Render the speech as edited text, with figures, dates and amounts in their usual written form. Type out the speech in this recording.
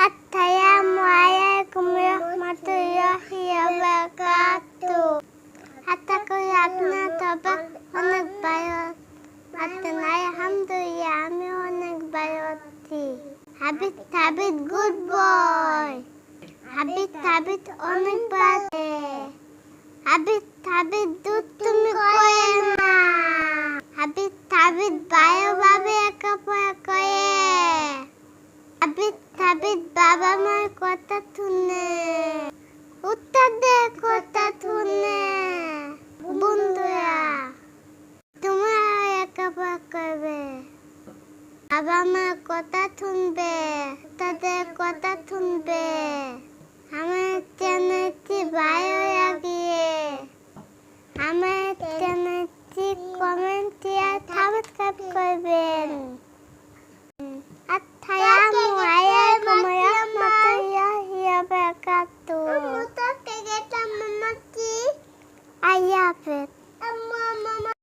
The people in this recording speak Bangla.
Assalamualaikum warahmatullahi wabarakatuh. আশা আপনার সবাই অনেক ভালো আছেন। আলহামদুলিল্লাহ আমি অনেক ভালো আছি। Habib good boy. হাবিব অনেক ভালো। হাবিব দুধ তুমি করে না। হাবিব ভালোভাবে লেখাপড়া করে। হাবিব বাবা মার কথা শুনে। উত্তর দে কথা শুনে। বন্ধুরা তোমরা লেখাপড়া করবে, বাবা মার কথা শুনবে।